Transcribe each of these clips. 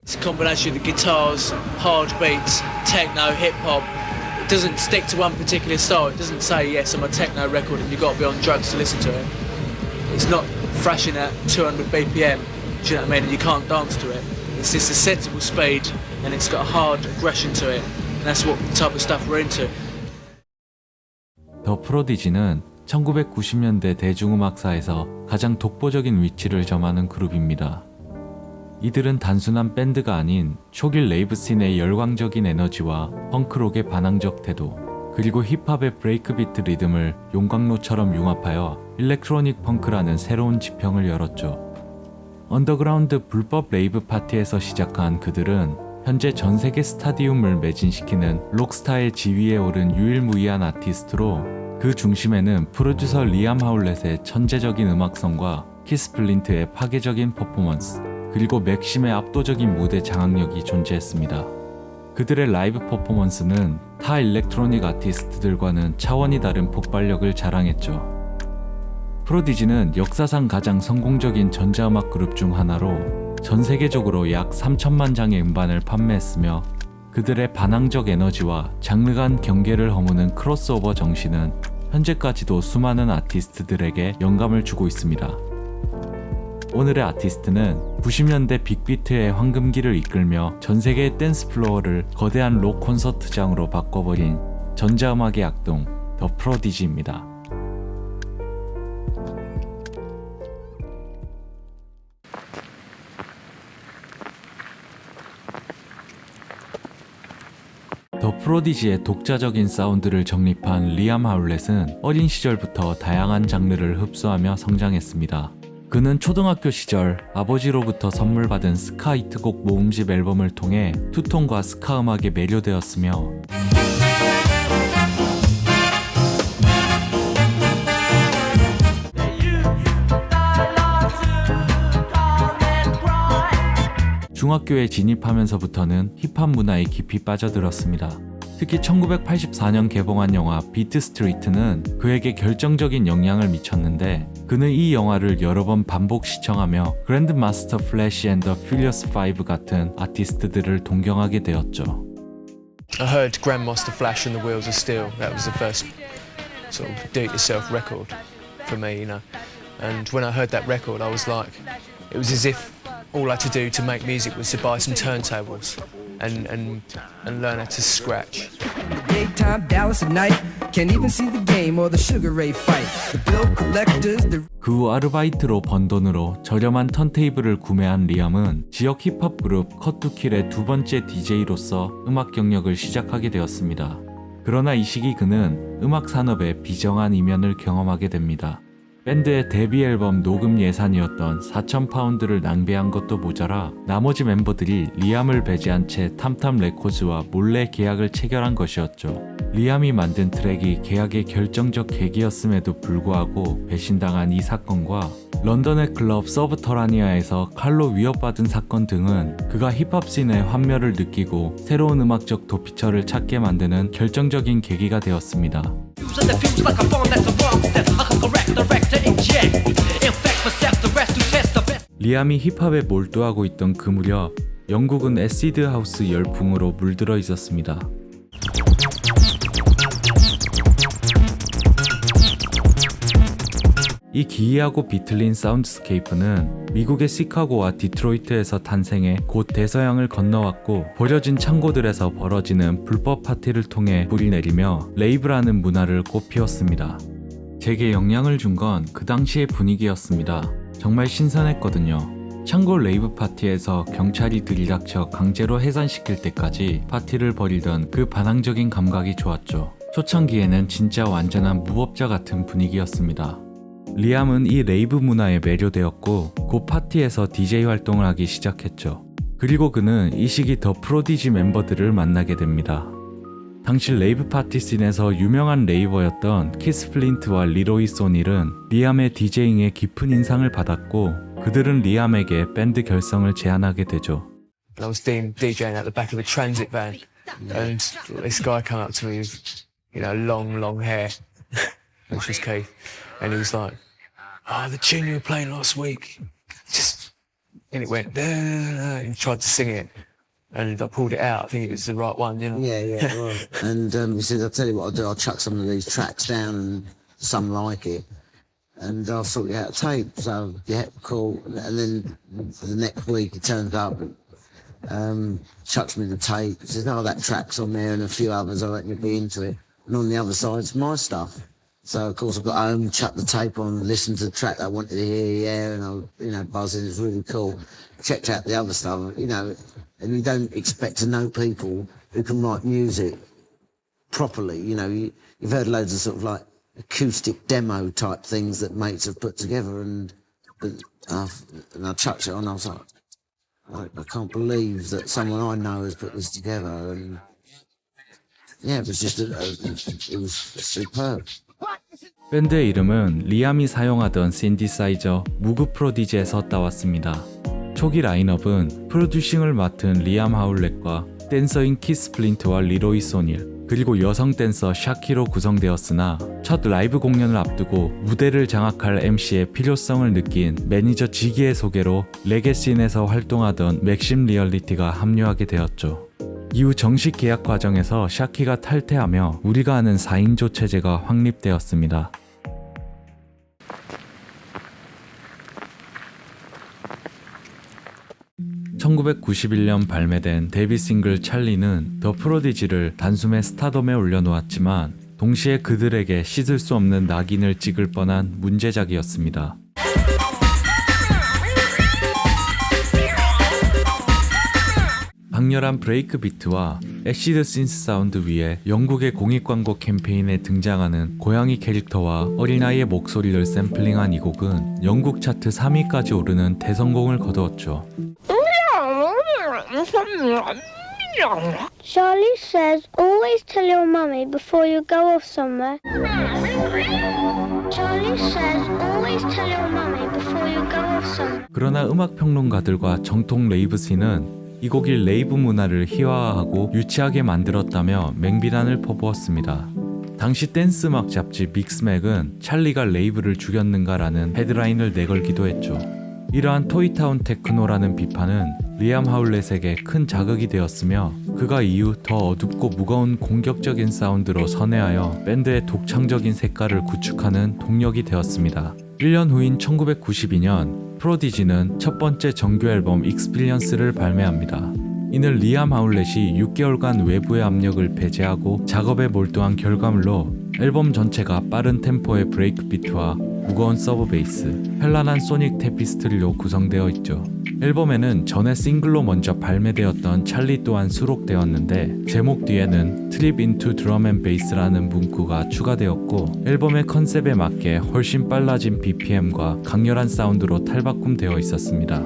It's a combination of the guitars, hard beats, techno, hip hop. It doesn't stick to one particular style. It doesn't say, yes, I'm a techno record and you've got to be on drugs to listen to it. It's not thrashing at 200 BPM, do you know what I mean? And you can't dance to it. It's just a sensible speed and it's got a hard aggression to it. And that's what type of stuff we're into. 더 프로디지는 1990년대 대중음악사에서 가장 독보적인 위치를 점하는 그룹입니다. 이들은 단순한 밴드가 아닌 초기 레이브 씬의 열광적인 에너지와 펑크록의 반항적 태도, 그리고 힙합의 브레이크비트 리듬을 용광로처럼 융합하여 일렉트로닉 펑크라는 새로운 지평을 열었죠. 언더그라운드 불법 레이브 파티에서 시작한 그들은 현재 전 세계 스타디움을 매진시키는 록스타의 지위에 오른 유일무이한 아티스트로, 그 중심에는 프로듀서 리암 하울렛의 천재적인 음악성과 키스 플린트의 파괴적인 퍼포먼스, 그리고 맥심의 압도적인 무대 장악력이 존재했습니다. 그들의 라이브 퍼포먼스는 타 일렉트로닉 아티스트들과는 차원이 다른 폭발력을 자랑했죠. 프로디지는 역사상 가장 성공적인 전자음악 그룹 중 하나로 전 세계적으로 약 3천만 장의 음반을 판매했으며, 그들의 반항적 에너지와 장르 간 경계를 허무는 크로스오버 정신은 현재까지도 수많은 아티스트들에게 영감을 주고 있습니다. 오늘의 아티스트는 90년대 빅비트의 황금기를 이끌며 전 세계의 댄스 플로어를 거대한 록 콘서트장으로 바꿔버린 전자음악의 악동 더 프로디지입니다. 더 프로디지의 독자적인 사운드를 정립한 리암 하울렛은 어린 시절부터 다양한 장르를 흡수하며 성장했습니다. 그는 초등학교 시절 아버지로부터 선물 받은 스카 히트곡 모음집 앨범을 통해 투톤과 스카 음악에 매료되었으며, 중학교에 진입하면서부터는 힙합 문화에 깊이 빠져들었습니다. 특히 1984년 개봉한 영화 비트 스트리트는 그에게 결정적인 영향을 미쳤는데, 그는 이 영화를 여러 번 반복 시청하며 그랜드 마스터 플래시 앤 더 퓨리어스 5 같은 아티스트들을 동경하게 되었죠. I heard Grandmaster Flash and the Wheels of Steel. That was the first sort of do-it-yourself record for me, you know. And when I heard that record, I was like, it was as if all I had to do to make music was to buy some turntables and learn how to scratch. Daytime Dallas at night can't even see the game or the Sugar Ray fight. The bill collectors, the 그 후 아르바이트로 번 돈으로 저렴한 턴테이블을 구매한 리암은 지역 힙합 그룹 컷투킬의 두 번째 DJ로서 음악 경력을 시작하게 되었습니다. 그러나 이 시기 그는 음악 산업의 비정한 이면을 경험하게 됩니다. 밴드의 데뷔 앨범 녹음 예산이었던 4,000파운드를 낭비한 것도 모자라 나머지 멤버들이 리암을 배제한 채 탐탐 레코즈와 몰래 계약을 체결한 것이었죠. 리암이 만든 트랙이 계약의 결정적 계기였음에도 불구하고 배신당한 이 사건과 런던의 클럽 서브터라니아에서 칼로 위협받은 사건 등은 그가 힙합 씬의 환멸을 느끼고 새로운 음악적 도피처를 찾게 만드는 결정적인 계기가 되었습니다. 리암이 힙합에 몰두하고 있던 그 무렵 영국은 애시드 하우스 열풍으로 물들어 있었습니다. 이 기이하고 비틀린 사운드스케이프는 미국의 시카고와 디트로이트에서 탄생해 곧 대서양을 건너왔고, 버려진 창고들에서 벌어지는 불법 파티를 통해 뿌리 내리며 레이브라는 문화를 꽃피웠습니다. 제게 영향을 준 건 그 당시의 분위기였습니다. 정말 신선했거든요. 창고 레이브 파티에서 경찰이 들이닥쳐 강제로 해산시킬 때까지 파티를 벌이던 그 반항적인 감각이 좋았죠. 초창기에는 진짜 완전한 무법자 같은 분위기였습니다. 리암은 이 레이브 문화에 매료되었고 곧 파티에서 DJ 활동을 하기 시작했죠. 그리고 그는 이 시기 더 프로디지 멤버들을 만나게 됩니다. 당시 레이브 파티 씬에서 유명한 레이버였던 키스 플린트와 리로이 소닐은 리암의 디제잉에 깊은 인상을 받았고, 그들은 리암에게 밴드 결성을 제안하게 되죠. I was DJing at the back of a transit van, and this guy came up to me with, you know, long hair, which was Keith, and he was like, "Oh, the tune you were playing last week, just and it went, and he tried to sing it, and I pulled it out. I think it was the right one, you know. Yeah, right. And he said, I'll tell you what I'll do, I'll chuck some of these tracks down and some like it, and I'll sort you out a tape. So, yeah, cool. And then the next week he turns up, chucks me the tape, says, oh, that track's on there and a few others, I reckon you'd be into it. And on the other side's my stuff. So, of course, I got home, chucked the tape on, listened to the track that I wanted to hear, and I was, buzzing. It was really cool. Checked out the other stuff, and you don't expect to know people who can write music properly. You've heard loads of sort of like acoustic demo type things that mates have put together, and I chucked it on. I was like, I can't believe that someone I know has put this together, and yeah, it was just it was superb. 밴드의 이름은 리암이 사용하던 신디사이저 무그 프로디지에서 따왔습니다. 초기 라인업은 프로듀싱을 맡은 리암 하울렛과 댄서인 키스 플린트와 리로이 소닐, 그리고 여성 댄서 샤키로 구성되었으나 첫 라이브 공연을 앞두고 무대를 장악할 MC의 필요성을 느낀 매니저 지기의 소개로 레게 씬에서 활동하던 맥심 리얼리티가 합류하게 되었죠. 이후 정식 계약 과정에서 샤키가 탈퇴하며 우리가 아는 4인조 체제가 확립되었습니다. (1991년) 발매된 데뷔 싱글 찰리는 더 프로디지를 단숨에 스타덤에 올려놓았지만 동시에 그들에게 씻을 수 없는 낙인을 찍을 뻔한 문제작이었습니다. 강렬한 브레이크 비트와 애시드 신스 사운드 위에 영국의 공익광고 캠페인에 등장하는 고양이 캐릭터와 어린아이의 목소리를 샘플링한 이 곡은 영국 차트 3위까지 오르는 대성공을 거두었죠. Charlie says, always tell your mummy before you go off somewhere. Charlie says, always tell your mummy before you go off somewhere. 그러나 음악 평론가들과 정통 레이브 씬은 이 곡이 레이브 문화를 희화화하고 유치하게 만들었다며 맹비난을 퍼부었습니다. 당시 댄스 음악 잡지 믹스맥은 찰리가 레이브를 죽였는가라는 헤드라인을 내걸기도 했죠. 이러한 토이타운 테크노라는 비판은 리암 하울렛에게 큰 자극이 되었으며 그가 이후 더 어둡고 무거운 공격적인 사운드로 선회하여 밴드의 독창적인 색깔을 구축하는 동력이 되었습니다. 1년 후인 1992년 프로디지는 첫 번째 정규 앨범 익스피리언스를 발매합니다. 이는 리암 하울렛이 6개월간 외부의 압력을 배제하고 작업에 몰두한 결과물로 앨범 전체가 빠른 템포의 브레이크 비트와 무거운 서브 베이스, 현란한 소닉 테피스트리로 구성되어 있죠. 앨범에는 전에 싱글로 먼저 발매되었던 찰리 또한 수록되었는데 제목 뒤에는 트립 인투 드럼 앤 베이스라는 문구가 추가되었고 앨범의 컨셉에 맞게 훨씬 빨라진 BPM과 강렬한 사운드로 탈바꿈되어 있었습니다.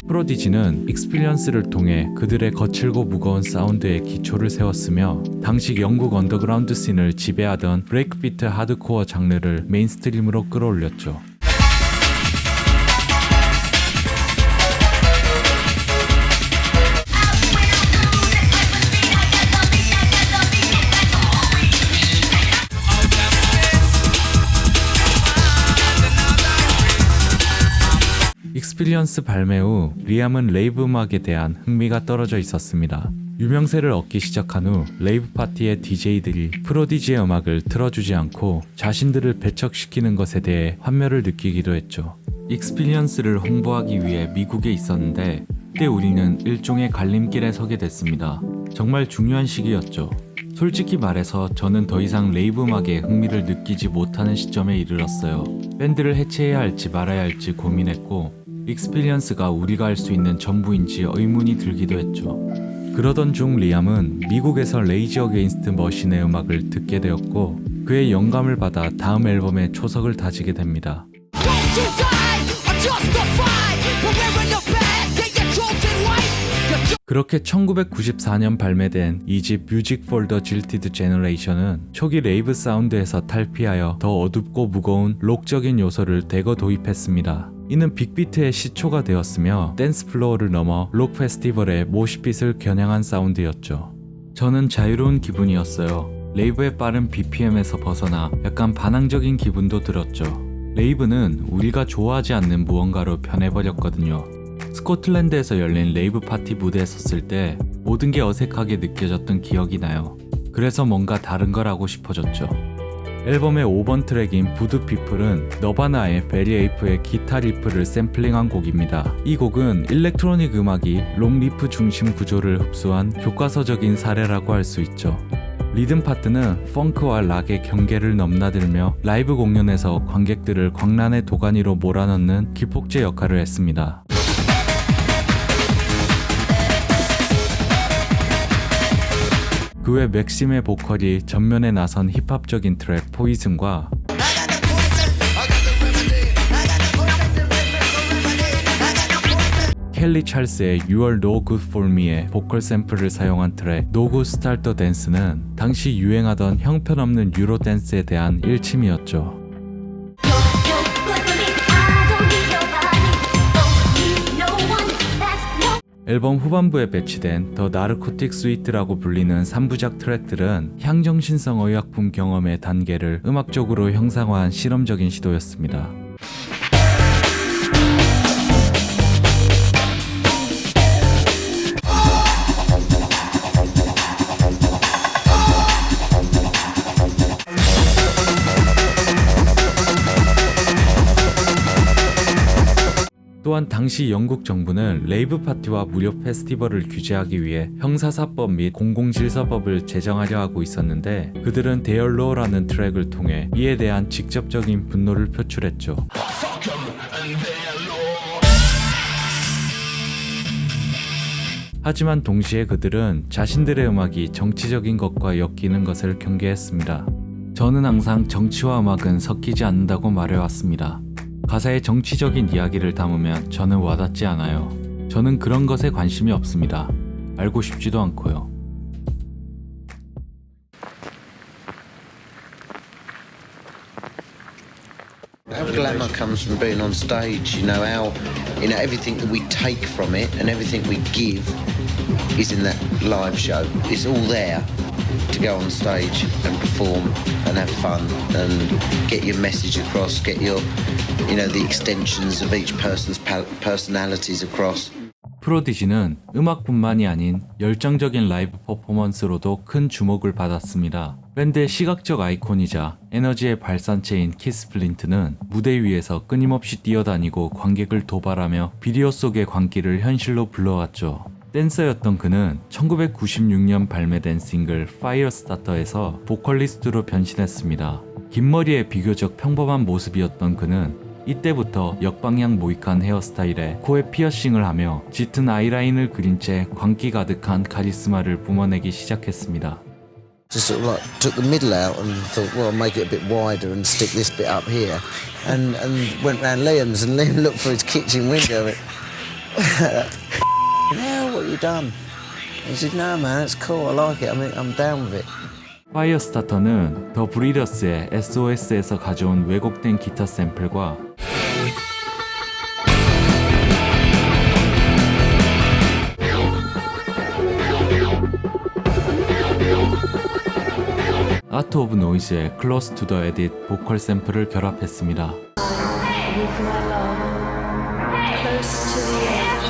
프로디지는 익스피리언스를 통해 그들의 거칠고 무거운 사운드에 기초를 세웠으며 당시 영국 언더그라운드 씬을 지배하던 브레이크비트 하드코어 장르를 메인스트림으로 끌어올렸죠. 익스피리언스 발매 후 리암은 레이브 음악에 대한 흥미가 떨어져 있었습니다. 유명세를 얻기 시작한 후 레이브 파티의 DJ들이 프로디지의 음악을 틀어주지 않고 자신들을 배척시키는 것에 대해 환멸을 느끼기도 했죠. 익스피리언스를 홍보하기 위해 미국에 있었는데 그때 우리는 일종의 갈림길에 서게 됐습니다. 정말 중요한 시기였죠. 솔직히 말해서 저는 더 이상 레이브 음악에 흥미를 느끼지 못하는 시점에 이르렀어요. 밴드를 해체해야 할지 말아야 할지 고민했고 익스피리언스가 우리가 할 수 있는 전부인지 의문이 들기도 했죠. 그러던 중 리암은 미국에서 레이지 어게인스트 머신의 음악을 듣게 되었고 그의 영감을 받아 다음 앨범에 초석을 다지게 됩니다. 그렇게 1994년 발매된 2집 뮤직 for the Jilted Generation은 초기 레이브 사운드에서 탈피하여 더 어둡고 무거운 록적인 요소를 대거 도입했습니다. 이는 빅비트의 시초가 되었으며 댄스 플로어를 넘어 록 페스티벌의 모시빗을 겨냥한 사운드였죠. 저는 자유로운 기분이었어요. 레이브의 빠른 BPM에서 벗어나 약간 반항적인 기분도 들었죠. 레이브는 우리가 좋아하지 않는 무언가로 변해버렸거든요. 스코틀랜드에서 열린 레이브 파티 무대에 섰을 때 모든 게 어색하게 느껴졌던 기억이 나요. 그래서 뭔가 다른 걸 하고 싶어졌죠. 앨범의 5번 트랙인 부드 피플은 너바나의 베리 에이프의 기타 리프를 샘플링한 곡입니다. 이 곡은 일렉트로닉 음악이 롱 리프 중심 구조를 흡수한 교과서적인 사례라고 할 수 있죠. 리듬 파트는 펑크와 락의 경계를 넘나들며 라이브 공연에서 관객들을 광란의 도가니로 몰아넣는 기폭제 역할을 했습니다. 그 외 맥심의 보컬이 전면에 나선 힙합적인 트랙 포이즌과 켈리 찰스의 You Are No Good For Me의 보컬 샘플을 사용한 트랙 No Good Start The Dance는 당시 유행하던 형편없는 유로 댄스에 대한 일침이었죠. 앨범 후반부에 배치된 더 나르코틱 스위트라고 불리는 3부작 트랙들은 향정신성 의약품 경험의 단계를 음악적으로 형상화한 실험적인 시도였습니다. 또한 당시 영국 정부는 레이브 파티와 무료 페스티벌을 규제하기 위해 형사사법 및 공공질서법을 제정하려 하고 있었는데 그들은 데얼로라는 트랙을 통해 이에 대한 직접적인 분노를 표출했죠. 하지만 동시에 그들은 자신들의 음악이 정치적인 것과 엮이는 것을 경계했습니다. 저는 항상 정치와 음악은 섞이지 않는다고 말해왔습니다. 가사에 정치적인 이야기를 담으면 저는 와닿지 않아요. 저는 그런 것에 관심이 없습니다. 알고 싶지도 않고요. Our glamour comes from being on stage, everything that we take from it and everything we give is in that live show. It's all there to go on stage and perform and have fun and get your message across, get your, the extensions of each person's personalities across. 프로디지는 음악뿐만이 아닌 열정적인 라이브 퍼포먼스로도 큰 주목을 받았습니다. 밴드의 시각적 아이콘이자 에너지의 발산체인 키스플린트는 무대 위에서 끊임없이 뛰어다니고 관객을 도발하며 비디오 속의 광기를 현실로 불러왔죠. 댄서였던 그는 1996년 발매된 싱글 파이어스타터에서 보컬리스트로 변신했습니다. 긴 머리에 비교적 평범한 모습이었던 그는 이때부터 역방향 모이칸 헤어스타일에 코에 피어싱을 하며 짙은 아이라인을 그린 채 광기 가득한 카리스마를 뿜어내기 시작했습니다. Just sort of like took the middle out and thought, well, I'll make it a bit wider and stick this bit up here. And went round Liam's and Liam looked for his kitchen window and hell, what have you done? He said, no man, it's cool, I like it, I'm down with it. 파이어스타터는 더 브리더스의 SOS에서 가져온 왜곡된 기타 샘플과 아트 오브 노이즈의 클로스 투 더 에딧 보컬 샘플을 결합했습니다. With my love, close to the edge.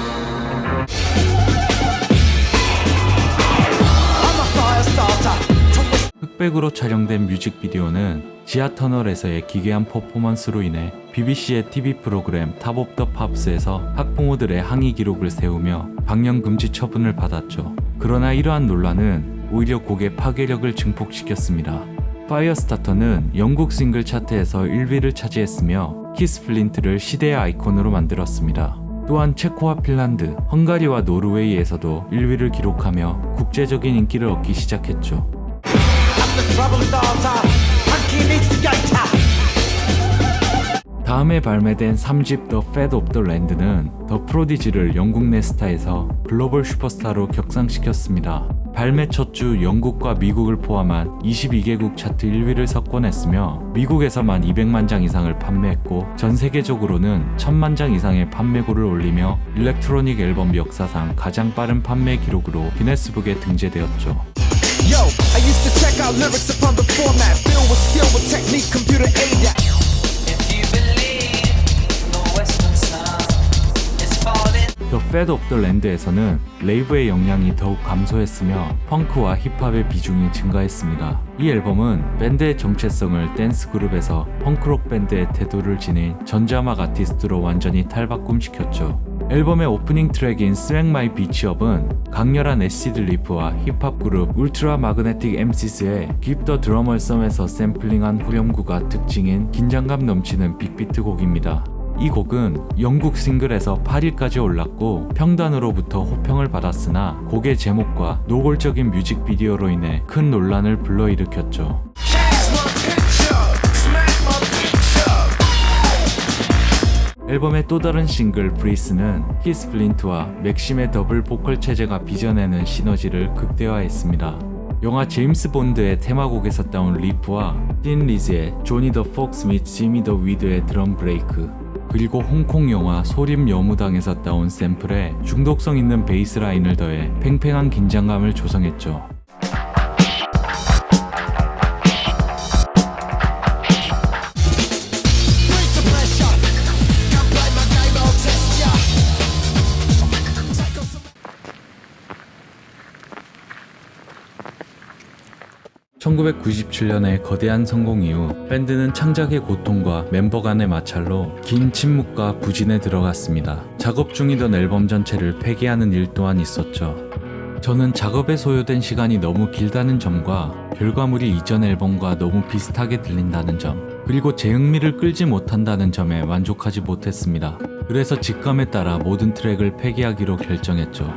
흑백으로 촬영된 뮤직비디오는 지하 터널에서의 기괴한 퍼포먼스로 인해 BBC의 TV 프로그램 탑 오브 더 팝스에서 학부모들의 항의 기록을 세우며 방영 금지 처분을 받았죠. 그러나 이러한 논란은 오히려 곡의 파괴력을 증폭시켰습니다. 파이어스타터는 영국 싱글 차트에서 1위를 차지했으며 키스플린트를 시대의 아이콘으로 만들었습니다. 또한 체코와 핀란드, 헝가리와 노르웨이에서도 1위를 기록하며 국제적인 인기를 얻기 시작했죠. 다음에 발매된 3집 The Fate of the Land는 더 프로디지를 영국 내 스타에서 글로벌 슈퍼스타로 격상시켰습니다. 발매 첫 주 영국과 미국을 포함한 22개국 차트 1위를 석권했으며 미국에서만 200만 장 이상을 판매했고 전 세계적으로는 1000만 장 이상의 판매고를 올리며 일렉트로닉 앨범 역사상 가장 빠른 판매 기록으로 기네스북에 등재되었죠. Yo, used to check out lyrics upon the format. Bill with skill with technique, computer aid. The Fate of the Land에서는 레이브의 영향이 더욱 감소했으며 펑크와 힙합의 비중이 증가했습니다. 이 앨범은 밴드의 정체성을 댄스 그룹에서 펑크록 밴드의 태도를 지닌 전자음악 아티스트로 완전히 탈바꿈시켰죠. 앨범의 오프닝 트랙인 Swing My Beach Up은 강렬한 애시드 리프와 힙합 그룹 울트라 마그네틱 MCs의 Give the Drummer Some에서 샘플링한 후렴구가 특징인 긴장감 넘치는 빅비트 곡입니다. 이 곡은 영국 싱글에서 8위까지 올랐고 평단으로부터 호평을 받았으나 곡의 제목과 노골적인 뮤직비디오로 인해 큰 논란을 불러일으켰죠. 앨범의 또 다른 싱글 브리스는 키스 플린트와 맥심의 더블 보컬 체제가 빚어내는 시너지를 극대화했습니다. 영화 제임스 본드의 테마곡에서 따온 리프와 틴 리즈의 조니 더 폭스 및 지미 더 위드의 드럼 브레이크, 그리고 홍콩 영화 소림 여무당에서 따온 샘플에 중독성 있는 베이스 라인을 더해 팽팽한 긴장감을 조성했죠. (1997년의) 거대한 성공 이후 밴드는 창작의 고통과 멤버 간의 마찰로 긴 침묵과 부진에 들어갔습니다. 작업 중이던 앨범 전체를 폐기하는 일 또한 있었죠. 저는 작업에 소요된 시간이 너무 길다는 점과 결과물이 이전 앨범과 너무 비슷하게 들린다는 점, 그리고 제 흥미를 끌지 못한다는 점에 만족하지 못했습니다. 그래서 직감에 따라 모든 트랙을 폐기하기로 결정했죠.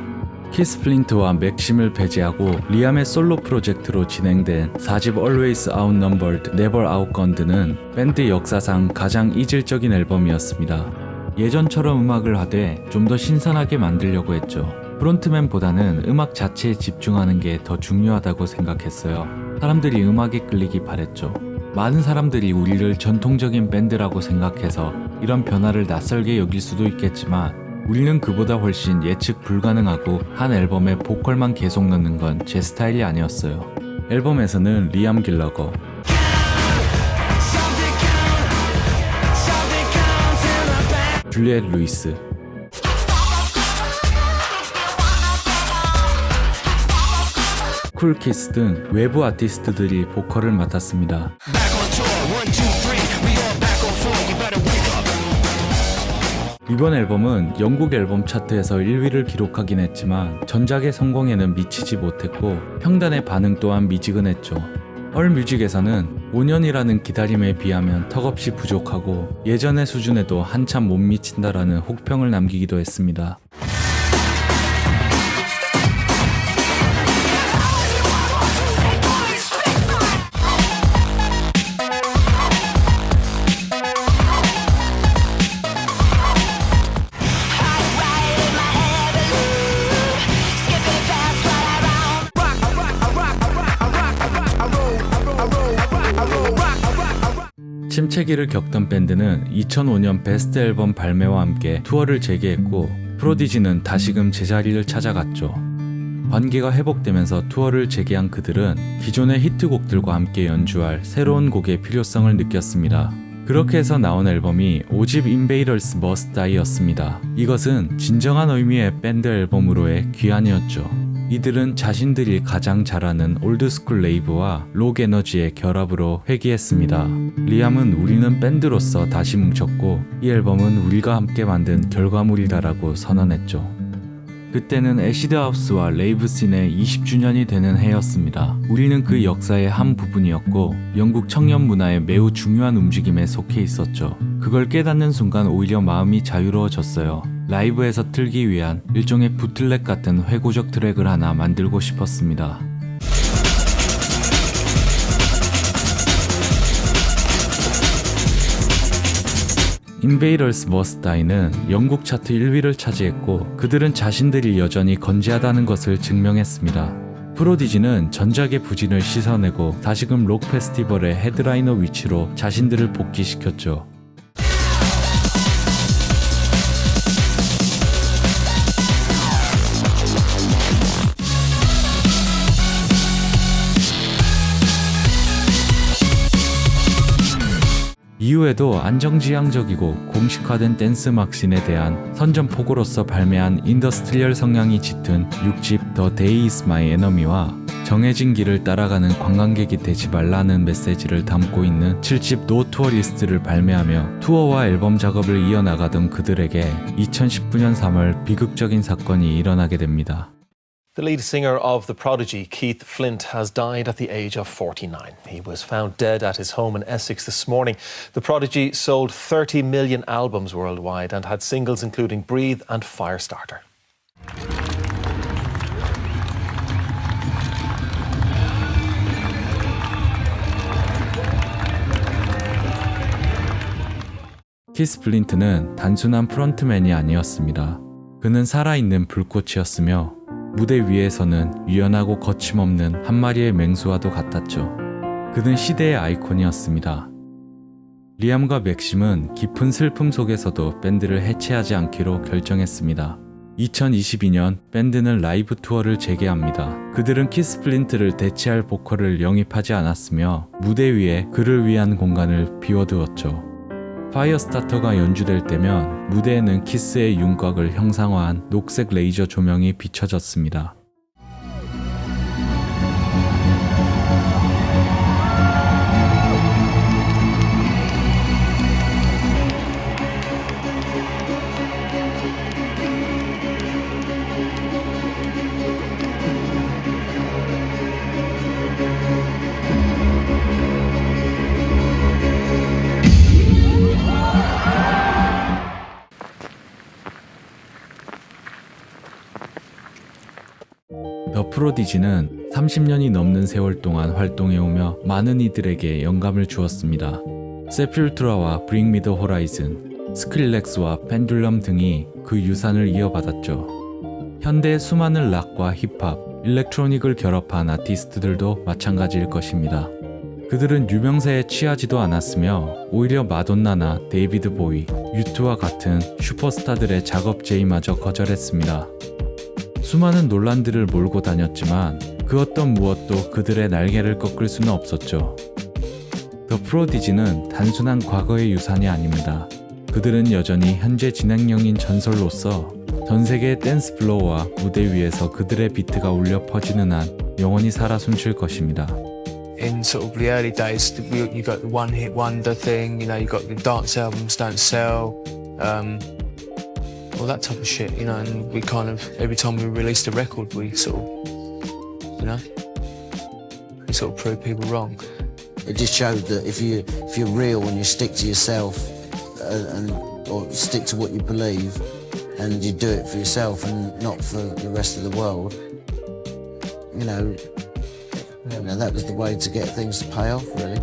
키스 플린트와 맥심을 배제하고 리암의 솔로 프로젝트로 진행된 4집 Always Outnumbered, Never Outgunned는 밴드 역사상 가장 이질적인 앨범이었습니다. 예전처럼 음악을 하되 좀 더 신선하게 만들려고 했죠. 프론트맨보다는 음악 자체에 집중하는 게 더 중요하다고 생각했어요. 사람들이 음악에 끌리기 바랬죠. 많은 사람들이 우리를 전통적인 밴드라고 생각해서 이런 변화를 낯설게 여길 수도 있겠지만 우리는 그보다 훨씬 예측 불가능하고 한 앨범에 보컬만 계속 넣는 건 제 스타일이 아니었어요. 앨범에서는 리암 길러거, 줄리엣 루이스, 쿨키스 등 외부 아티스트들이 보컬을 맡았습니다. 이번 앨범은 영국 앨범 차트에서 1위를 기록하긴 했지만 전작의 성공에는 미치지 못했고 평단의 반응 또한 미지근했죠. 얼뮤직에서는 5년이라는 기다림에 비하면 턱없이 부족하고 예전의 수준에도 한참 못 미친다라는 혹평을 남기기도 했습니다. 침체기를 겪던 밴드는 2005년 베스트 앨범 발매와 함께 투어를 재개했고 프로디지는 다시금 제자리를 찾아갔죠. 관계가 회복되면서 투어를 재개한 그들은 기존의 히트곡들과 함께 연주할 새로운 곡의 필요성을 느꼈습니다. 그렇게 해서 나온 앨범이 5집 Invaders Must Die였습니다. 이것은 진정한 의미의 밴드 앨범으로의 귀환이었죠. 이들은 자신들이 가장 잘하는 올드스쿨 레이브와 록 에너지의 결합으로 회귀했습니다. 리암은 우리는 밴드로서 다시 뭉쳤고 이 앨범은 우리가 함께 만든 결과물이다라고 선언했죠. 그때는 애시드 하우스와 레이브 씬의 20주년이 되는 해였습니다. 우리는 그 역사의 한 부분이었고 영국 청년 문화의 매우 중요한 움직임에 속해 있었죠. 그걸 깨닫는 순간 오히려 마음이 자유로워졌어요. 라이브에서 틀기 위한 일종의 부틀렉 같은 회고적 트랙을 하나 만들고 싶었습니다. Invaders Must Die는 영국 차트 1위를 차지했고 그들은 자신들이 여전히 건재하다는 것을 증명했습니다. 프로디지는 전작의 부진을 씻어내고 다시금 록 페스티벌의 헤드라이너 위치로 자신들을 복귀시켰죠. 이후에도 안정지향적이고 공식화된 댄스 음악씬에 대한 선전포고로서 발매한 인더스트리얼 성향이 짙은 6집 The Day Is My Enemy와 정해진 길을 따라가는 관광객이 되지 말라는 메시지를 담고 있는 7집 No Tour List를 발매하며 투어와 앨범 작업을 이어나가던 그들에게 2019년 3월 비극적인 사건이 일어나게 됩니다. The lead singer of The Prodigy, Keith Flint, has died at the age of 49. He was found dead at his home in Essex this morning. The Prodigy sold 30 million albums worldwide and had singles including Breathe and Firestarter. 키스 플린트는 단순한 프론트맨이 아니었습니다. 그는 살아있는 불꽃이었으며 무대 위에서는 유연하고 거침없는 한 마리의 맹수와도 같았죠. 그는 시대의 아이콘이었습니다. 리암과 맥심은 깊은 슬픔 속에서도 밴드를 해체하지 않기로 결정했습니다. 2022년 밴드는 라이브 투어를 재개합니다. 그들은 키스 플린트를 대체할 보컬을 영입하지 않았으며 무대 위에 그를 위한 공간을 비워두었죠. 파이어스타터가 연주될 때면 무대에는 키스의 윤곽을 형상화한 녹색 레이저 조명이 비춰졌습니다. 더 프로디지는 30년이 넘는 세월 동안 활동해오며 많은 이들에게 영감을 주었습니다. 세필트라와 Bring Me The Horizon, 스크릴렉스와 펜듈럼 등이 그 유산을 이어받았죠. 현대의 수많은 락과 힙합, 일렉트로닉을 결합한 아티스트들도 마찬가지일 것입니다. 그들은 유명세에 취하지도 않았으며 오히려 마돈나나 데이비드 보이, U2와 같은 슈퍼스타들의 작업 제의마저 거절했습니다. 수많은 논란들을 몰고 다녔지만 그 어떤 무엇도 그들의 날개를 꺾을 수는 없었죠. 더 프로디지는 단순한 과거의 유산이 아닙니다. 그들은 여전히 현재 진행형인 전설로서 전 세계의 댄스 플로어와 무대 위에서 그들의 비트가 울려 퍼지는 한 영원히 살아 숨쉴 것입니다. In sort of the early days, you got the one hit wonder thing, you know, you got the dance albums don't sell, all that type of shit, you know, and we kind of, every time we released a record, we sort of, you know, we sort of proved people wrong. It just showed that if you're real and you stick to yourself or stick to what you believe and you do it for yourself and not for the rest of the world, you know, that was the way to get things to pay off, really.